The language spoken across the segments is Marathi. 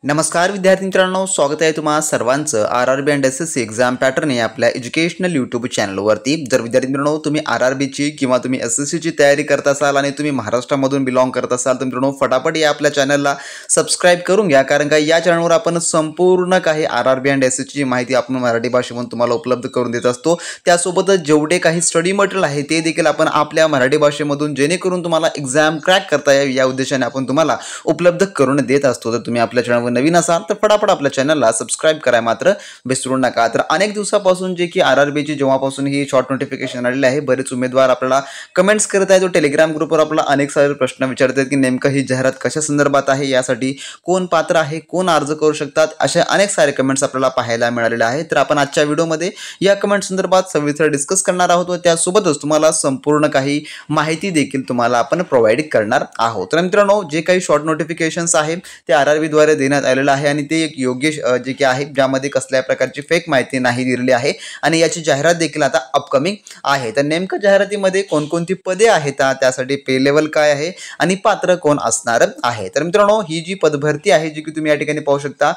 नमस्कार विद्यार्थी मित्रांनो, स्वागत आहे तुम्हा सर्वांचं RRB and SSC exam pattern या आपल्या एज्युकेशनल यूट्यूब चॅनलवरती। जर विद्यार्थी मित्रांनो तुम्ही आरआरबीची किंवा तुम्ही एसएससीची तयारी करत असाल आणि तुम्ही महाराष्ट्रामधून बिलॉंग करत असाल तर मित्रांनो फटाफट या आपल्या चॅनलला सबस्क्राइब करून घ्या, कारण का या चॅनलवर आपण संपूर्ण काही आरआरबी अँड एसएससीची माहिती आपण मराठी भाषेमध्ये तुम्हाला उपलब्ध करून देत असतो। त्यासोबतच जेवढे काही स्टडी मटेरियल आहे ते देखील आपण आपल्या मराठी भाषेमधून जेणेकरून तुम्हाला एक्झाम क्रॅक करता यावी या उद्देशाने आपण तुम्हाला उपलब्ध करून देत असतो। तर तुम्ही आपल्या चॅनलवर नवीन असाल तर फटाफट आपल्या चॅनलला सबस्क्राइब करायला मात्र विसरू नका। तर अनेक दिवसापासून जे की आरआरबीची जेव्हापासून ही शॉर्ट नोटिफिकेशन आलेली आहे, बरेच उमेदवार आपल्याला कमेंट्स करत आहेत, तो टेलिग्राम ग्रुपवर आपल्याला अनेक सारे प्रश्न विचारतात की नेमकं ही जाहिरात कशा संदर्भात आहे, यासाठी कोण पात्र आहे, कोण अर्ज करू शकतात, अशा अनेक सारे कमेंट्स आपल्याला पाहायला मिळालेले आहेत। तर आपण आजच्या व्हिडिओमध्ये या कमेंट संदर्भात सविस्तर डिस्कस करणार आहोत व त्यासोबतच तुम्हाला संपूर्ण काही माहिती देखील तुम्हाला आपण प्रोव्हाइड करणार आहोत। तर मित्रांनो जे काही शॉर्ट नोटिफिकेशन्स आहे ते आरआरबी द्वारे देण्यात आलेले आहे आणि ते एक योग्य जे की आहे ज्यामध्ये कसल्या प्रकारची फेक माहिती नाही दिलेली आहे आणि याची जाहिरात देखील आता अपकमिंग आहे। तर नेमकं जाहिरातीमध्ये कोणकोणती पदे आहेत, त्यासाठी पे लेवल काय आहे आणि पात्र कोण असणार आहे। तर मित्रांनो ही जी पदभरती आहे जी की तुम्ही या ठिकाणी पाहू शकता,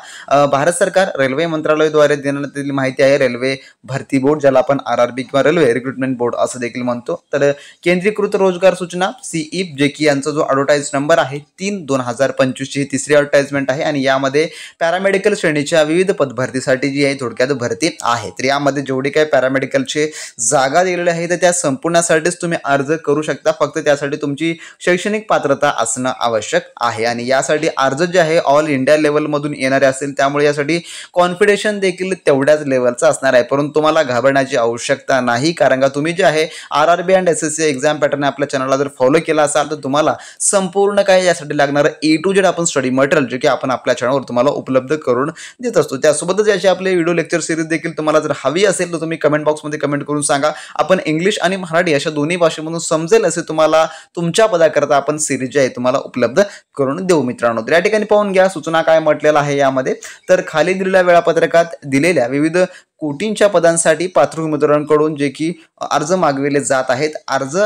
भारत सरकार रेल्वे मंत्रालयाद्वारे देण्यात आलेली माहिती आहे। रेल्वे भरती बोर्ड ज्याला आपण आरआरबी किंवा रेल्वे रिक्रुटमेंट बोर्ड असं देखील म्हणतो। तर केंद्रीकृत रोजगार सूचना सीईप जे की यांचा जो ॲडव्हर्टाइज नंबर आहे 3/2025 ची तिसरी ॲडव्हर्टाइजमेंट आहे आणि यामध्ये पॅरामेडिकल श्रेणीच्या विविध पदभरतीसाठी जी आहे थोडक्यात भरती आहे। तर यामध्ये जेवढे काही पॅरामेडिकलचे जागा दिलेल्या आहेत त्या संपूर्णसाठीच तुम्ही अर्ज करू शकता, फक्त त्यासाठी तुमची शैक्षणिक पात्रता असणं आवश्यक आहे आणि यासाठी अर्ज जे आहे ऑल इंडिया लेवलमधून येणारे असेल, त्यामुळे यासाठी कॉन्फिडेशन देखील तेवढ्याच लेवलचा असणार आहे। परंतु तुम्हाला घाबरण्याची आवश्यकता नाही, कारण का तुम्ही जे आहे RRB and SSC exam pattern आपल्या चॅनलला जर फॉलो केला असाल तर तुम्हाला संपूर्ण काही यासाठी लागणारं ए टू झेड आपण स्टडी मटेरियल जे की आपण आपल्या चॅनलवर तुम्हाला उपलब्ध करून देत असतो। त्यासोबतच याची आपले व्हिडिओ लेक्चर सिरीज देखील तुम्हाला जर हवी असेल तर तुम्ही कमेंट बॉक्समध्ये कमेंट करून सांगा, आपण इंग्लिश आणि मराठी अशा दोन्ही भाषेमधून समजेल असे तुम्हाला तुमच्या पदाकरता आपण सिरीज जी आहे तुम्हाला उपलब्ध करून देऊ मित्रांनो। तर या ठिकाणी पाहून घ्या सूचना काय म्हटलेलं आहे यामध्ये। तर खाली दिलेल्या वेळापत्रकात दिलेल्या विविध कोटींच्या पदांसाठी पात्र उमेदवारांकडून जे की अर्ज मागविले जात आहेत, अर्ज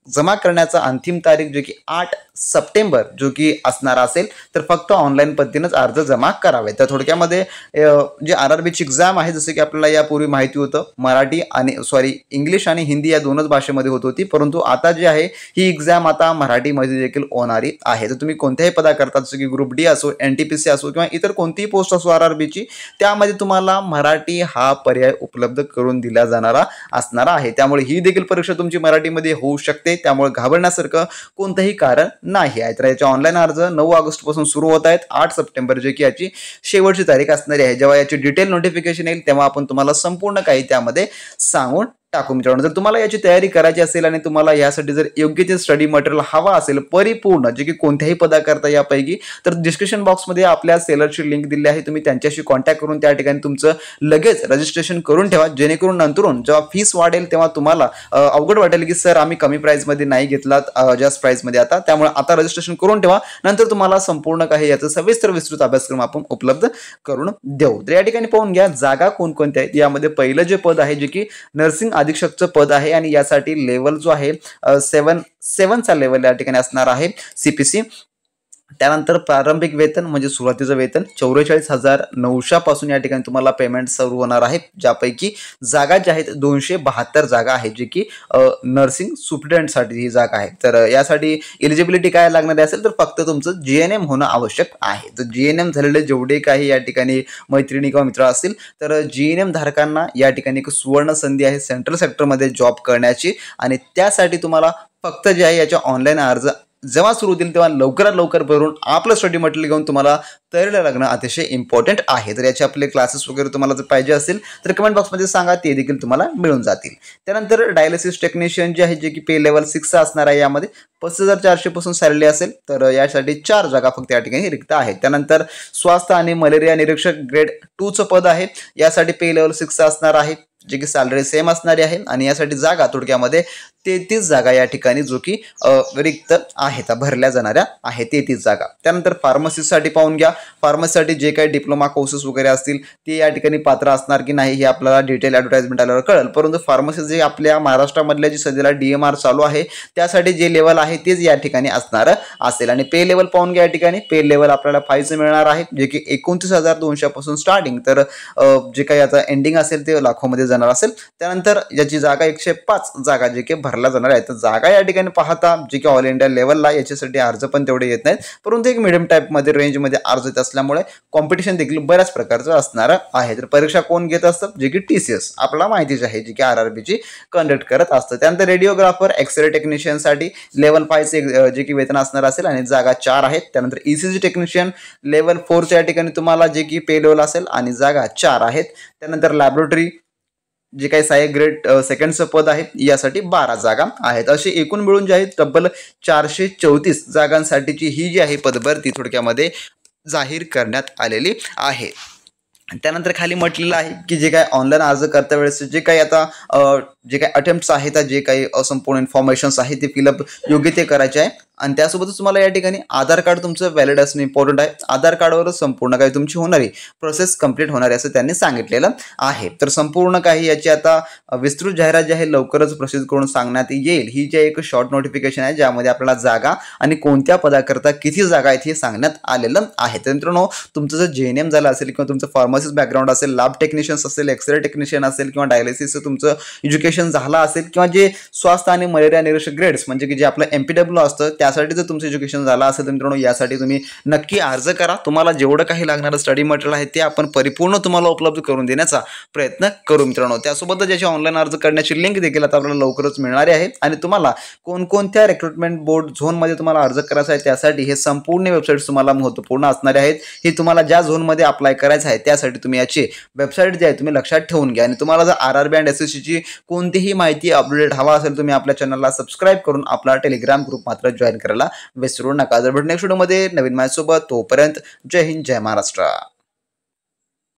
जमा करण्याचा अंतिम तारीख जे की 8 सप्टेंबर जो की असणार असेल, तर फक्त ऑनलाईन पद्धतीनेच अर्ज जमा करावे। तर थोडक्यामध्ये जे आरआरबीची एक्झाम आहे जसं की आपल्याला यापूर्वी माहिती होतं मराठी आणि इंग्लिश आणि हिंदी या दोनच भाषेमध्ये होत होती, परंतु आता जी आहे ही एक्झाम आता मराठीमध्ये देखील होणारी आहे। तर तुम्ही कोणत्याही पदाकरता जसं की ग्रुप डी असो, एनटीपीसी असो किंवा इतर कोणतीही पोस्ट असो आरआरबीची, त्यामध्ये तुम्हाला मराठी हा पर्याय उपलब्ध करून दिला जाणारा असणार आहे। त्यामुळे ही देखील परीक्षा तुमची मराठीमध्ये होऊ शकते, त्यामुळे घाबरण्यासारखं कोणतंही कारण नाही आहे। तर याचे ऑनलाईन अर्ज 9 ऑगस्ट पासून सुरू होत आहेत, 8 सप्टेंबर जे की याची शेवटची तारीख असणारी आहे। जेव्हा याची डिटेल नोटिफिकेशन येईल तेव्हा आपण तुम्हाला संपूर्ण काही त्यामध्ये सांगून टाकू मित्रांनो। जर तुम्हाला याची तयारी करायची असेल आणि तुम्हाला यासाठी जर योग्य ते स्टडी मटेरियल हवा असेल परिपूर्ण जे की कोणत्याही पदाकरता यापैकी, तर डिस्क्रिप्शन बॉक्समध्ये आपल्या सेलरची लिंक दिली आहे, तुम्ही त्यांच्याशी कॉन्टॅक्ट करून त्या ठिकाणी तुमचं लगेच रजिस्ट्रेशन करून ठेवा, जेणेकरून नंतरून जेव्हा फीस वाढेल तेव्हा तुम्हाला अवघड वाटेल की सर आम्ही कमी प्राइसमध्ये नाही घेतलात जास्त प्राइसमध्ये आता, त्यामुळे आता रजिस्ट्रेशन करून ठेवा, नंतर तुम्हाला संपूर्ण काही याचा सविस्तर विस्तृत अभ्यासक्रम आपण उपलब्ध करून देऊ। तर या ठिकाणी पाहून घ्या जागा कोणकोणत्या आहेत। यामध्ये पहिलं जे पद आहे जे की नर्सिंग अधीक्षकचं पद आहे आणि यासाठी लेवल जो आहे 7चा लेवल या ठिकाणी असणार आहे सीपीसी। त्यानंतर प्रारंभिक वेतन म्हणजे सुरुवातीचं वेतन 44,900 पासून या ठिकाणी तुम्हाला पेमेंट सुरू होणार आहे, ज्यापैकी जागा ज्या आहेत 272 जागा आहेत जे की नर्सिंग सुप्रिटेंडंटसाठी ही जागा आहे। तर यासाठी एलिजिबिलिटी काय लागणार असेल तर फक्त तुमचं जीएनएम होणं आवश्यक आहे। तर जीएनएम झालेले जेवढे काही या ठिकाणी मैत्रिणी किंवा मित्र असतील तर जीएनएम धारकांना या ठिकाणी एक सुवर्ण संधी आहे सेंट्रल सेक्टरमध्ये जॉब करण्याची, आणि त्यासाठी तुम्हाला फक्त जे आहे याच्या ऑनलाईन अर्ज जेव्हा सुरू होतील तेव्हा लवकरात लवकर भरून आपलं स्टडी मटेरियल घेऊन तुम्हाला तयारीला लागणं अतिशय इम्पॉर्टंट आहे। तर याचे आपले क्लासेस वगैरे तुम्हाला जर पाहिजे असतील तर कमेंट बॉक्समध्ये सांगा, ते देखील तुम्हाला मिळून जातील। त्यानंतर डायलिसिस टेक्निशियन जे आहे जे की पे लेवल 6 असणार आहे, यामध्ये 35,400 पासून सॅलरी असेल, तर यासाठी 4 जागा फक्त या ठिकाणी रिक्त आहेत। त्यानंतर स्वास्थ्य आणि मलेरिया निरीक्षक ग्रेड 2चं पद आहे, यासाठी पे लेवल 6 असणार आहे। जे की सॅलरी सेम असणारी आहे आणि यासाठी जागा थोडक्यामध्ये 33 जागा या ठिकाणी जो की रिक्त आहेत भरल्या जाणाऱ्या आहेत 33 जागा. त्यानंतर फार्मसीसाठी पाहून घ्या. फार्मसीसाठी जे काही डिप्लोमा कोर्सेस वगैरे असतील ते या ठिकाणी पात्र असणार की नाही हे आपल्याला डिटेल ॲडव्हर्टाइजमेंट आल्यावर कळेल. परंतु फार्मसी जे आपल्या महाराष्ट्रामधल्या जी सध्याला DMR चालू आहे त्यासाठी जे लेवल आहे तेच या ठिकाणी असणार असेल. आणि पे लेवल पाहून घ्या. या ठिकाणी पे लेवल आपल्याला 5 मिळणार आहे जे की 29,200 पासून स्टार्टिंग तर जे काही आता एंडिंग असेल ते लाखोमध्ये जाणार असेल. त्यानंतर याची जागा 105 जागा जे की भरल्या जाणार आहेत. तर जागा या ठिकाणी पाहता जे की ऑल इंडिया लेवलला याच्यासाठी अर्ज पण तेवढे येत नाहीत, परंतु एक मिडियम टाईपमध्ये रेंजमध्ये अर्ज येत असल्यामुळे कॉम्पिटिशन देखील बऱ्याच प्रकारचं असणार आहे. तर परीक्षा कोण घेत असतं? जे की TCS आपल्याला माहितीच आहे जे की RRBची कंडक्ट करत असतं. त्यानंतर रेडिओग्राफर एक्सरे टेक्निशियनसाठी लेवल 5 जे की वेतन असणार असेल आणि जागा 4 आहेत. त्यानंतर ECG टेक्निशियन लेवल 4 या ठिकाणी तुम्हाला जे की पे लेवल असेल आणि जागा 4 आहेत. त्यानंतर लॅबोरेटरी जे काही सहाय्यक ग्रेड सेकंडचं पद आहे यासाठी 12 जागा आहेत. अशी एकूण मिळून जे आहे तब्बल 434 जागांसाठीची ही जी आहे पदभरती थोडक्यामध्ये जाहीर करण्यात आलेली आहे. त्यानंतर खाली म्हटलेलं आहे की जे काही ऑनलाईन अर्ज करता वेळेस जे काही आता जे काही अटेम्प्ट्स आहेत जे काही असंपूर्ण इन्फॉर्मेशन्स आहे ते फिलअप योग्य ते करायचे आहे. आणि त्यासोबतच तुम्हाला या ठिकाणी आधार कार्ड तुमचं व्हॅलिड असणं इम्पॉर्टंट आहे. आधार कार्डवरच संपूर्ण काही तुमची होणारी प्रोसेस कंप्लीट होणार आहे असं त्यांनी सांगितलेलं आहे. तर संपूर्ण काही याची आता विस्तृत जाहिरात जी आहे लवकरच प्रसिद्ध करून सांगण्यात येईल. ही जी एक शॉर्ट नोटिफिकेशन आहे ज्यामध्ये आपल्याला जागा आणि कोणत्या पदाकरता किती जागा आहेत हे सांगण्यात आलेलं आहे. तर मित्रांनो तुमचं जर JNM झालं असेल किंवा तुमचं फार्मसिस्ट बॅकग्राऊंड असेल, लॅब टेक्निशियन्स असेल, एक्सरे टेक्निशियन असेल किंवा डायलिसिसचं तुमचं एज्युकेशन झालं असेल किंवा जे स्वास्थ्य आणि मलेरिया निरीक्षक ग्रेड्स म्हणजे की जे आपलं MPW असतं त्यासाठी जर तुमचं एज्युकेशन झालं असेल तर मित्रांनो यासाठी तुम्ही नक्की अर्ज करा. तुम्हाला जेवढं काही लागणारं स्टडी मटेरियल आहे ते आपण परिपूर्ण तुम्हाला उपलब्ध करून देण्याचा प्रयत्न करू मित्रांनो. त्यासोबतच ज्याची ऑनलाईन अर्ज करण्याची लिंक देखील आता आपल्याला लवकरच मिळणारी आहे. आणि तुम्हाला कोणकोणत्या रिक्रुटमेंट बोर्ड झोनमध्ये तुम्हाला अर्ज करायचा आहे त्यासाठी हे संपूर्ण वेबसाईट्स तुम्हाला महत्त्वपूर्ण असणारे आहेत. हे तुम्हाला ज्या झोनमध्ये अप्लाय करायचं आहे त्यासाठी तुम्ही याची वेबसाईट जी आहे तुम्ही लक्षात ठेवून घ्या. आणि तुम्हाला जर RRB अँड SSCची कोणतीही माहिती अपडेट हवा असेल तुम्ही आपल्या चॅनलला सबस्क्राईब करून आपला टेलिग्राम ग्रुप मात्र जॉईन करायला विसरू नका. जर भेटू नेक्स्ट व्हिडिओमध्ये नवीन माहितीसोबत. तोपर्यंत जय हिंद, जय महाराष्ट्र.